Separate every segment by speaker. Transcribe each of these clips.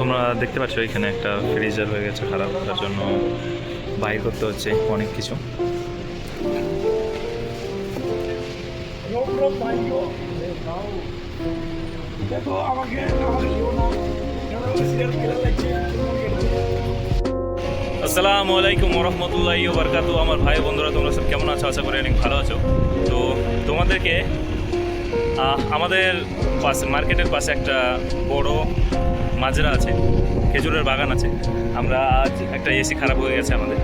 Speaker 1: তোমরা দেখতে পাচ্ছ এখানে একটা ফ্রিজার হয়ে গেছে খারাপ, তার জন্য বাইর করতে হচ্ছে অনেক কিছু। আসসালামু আলাইকুম ওরহমতুল্লাহি ওয়াবারাকাতুহু। আমার ভাই বন্ধুরা, তোমরা সব কেমন আছো? আশা করি অনেক ভালো আছো। তো তোমাদেরকে আমাদের পাশে মার্কেটের পাশে একটা বড় মাজরা আছে, খেজুরের বাগান আছে। আমরা আজ একটা এসি খারাপ হয়ে গেছে আমাদের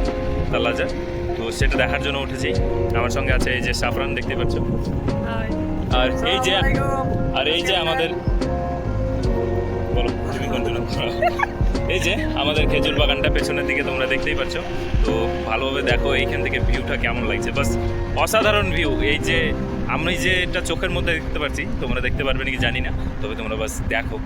Speaker 1: তাল্লাজার, তো সেটা দেখার জন্য উঠেছি। আমার সঙ্গে আছে এই যে সাফরান, দেখতে পাচ্ছ, আর এই যে আমাদের বলো তুমি কন্টিনিউ। এই যে আমাদের খেজুর বাগানটা পেছনের দিকে তোমরা দেখতেই পাচ্ছ। তো ভালোভাবে দেখো এইখান থেকে ভিউটা কেমন লাগছে, বাস অসাধারণ ভিউ। এই যে আমি যে এটা চোখের মধ্যে দেখতে পাচ্ছি, তোমরা দেখতে পারবে নাকি জানি না, তবে তোমরা বাস দেখো।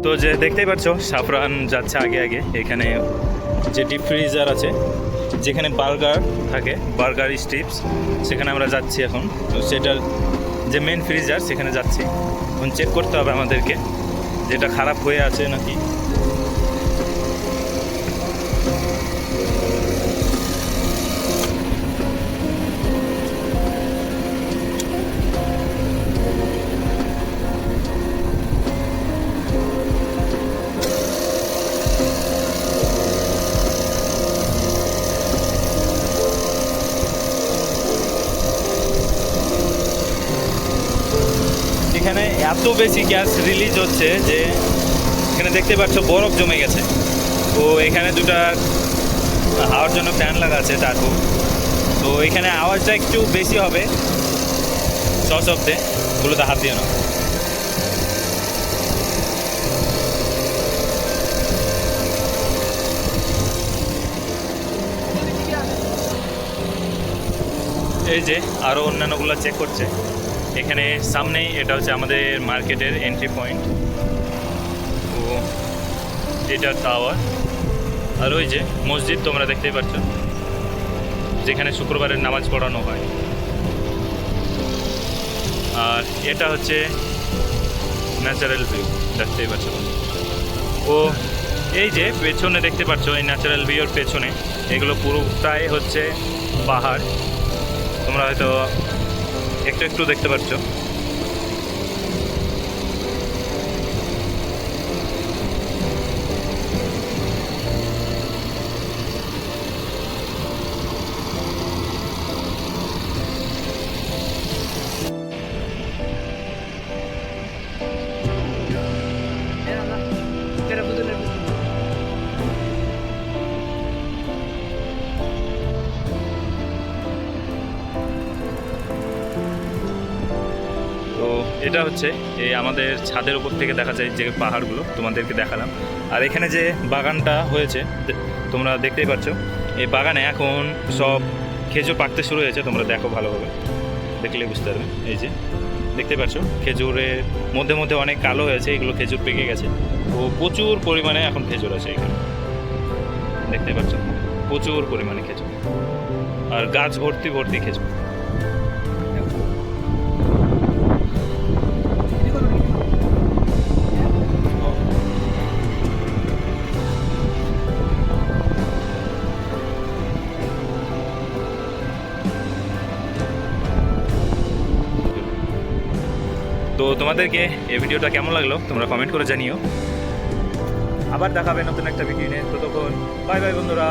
Speaker 1: তো যে দেখতেই পাচ্ছ, সাফরান যাচ্ছে আগে আগে। এখানে যে ডিপ ফ্রিজার আছে, যেখানে বার্গার থাকে, বার্গার স্ট্রিপস, সেখানে আমরা যাচ্ছি এখন। তো সেটার যে মেন ফ্রিজার, সেখানে যাচ্ছি এখন। চেক করতে হবে আমাদেরকে যেটা খারাপ হয়ে আছে নাকি। এখানে এত বেশি গ্যাস রিলিজ হচ্ছে যে এখানে দেখতে পাচ্ছ বরফ জমে গেছে। তো এখানে দুটা হাওয়ার জন্য ফ্যান লাগা আছে টাকু। তো এখানে আওয়াজটা একটু বেশি হবে সশব্দে, ওগুলোতে হাত দিয়ে না। এই যে আরও অন্যান্যগুলো চেক করছে এখানে সামনেই। এটা হচ্ছে আমাদের মার্কেটের এন্ট্রি পয়েন্ট। তো এটা টাওয়ার, আর ওই যে মসজিদ তোমরা দেখতেই পাচ্ছ, যেখানে শুক্রবারের নামাজ পড়ানো হয়। আর এটা হচ্ছে ন্যাচারাল ভিউ, দেখতেই পাচ্ছ। ও এই যে পেছনে দেখতে পাচ্ছ, এই ন্যাচারাল ভিউর পেছনে এগুলো পুরোটাই হচ্ছে পাহাড়। তোমরা হয়তো একটু একটু দেখতে পাচ্ছ। তো এটা হচ্ছে এই আমাদের ছাদের উপর থেকে দেখা যায় যে পাহাড়গুলো, তোমাদেরকে দেখালাম। আর এখানে যে বাগানটা হয়েছে তোমরা দেখতেই পাচ্ছ, এই বাগানে এখন সব খেজুর পাকতে শুরু হয়েছে। তোমরা দেখো ভালোভাবে, দেখলে বুঝতে পারবে। এই যে দেখতে পাচ্ছ খেজুরের মধ্যে মধ্যে অনেক কালো হয়েছে, এগুলো খেজুর পেকে গেছে। তো প্রচুর পরিমাণে এখন খেজুর আছে এখানে, দেখতে পাচ্ছ প্রচুর পরিমাণে খেজুর, আর গাছ ভর্তি ভর্তি খেজুর। তো তোমাদেরকে এই ভিডিওটা কেমন লাগলো তোমরা কমেন্ট করে জানিও। আবার দেখাবে নতুন একটা ভিডিও নিয়ে। ততক্ষণ বাই বাই বন্ধুরা।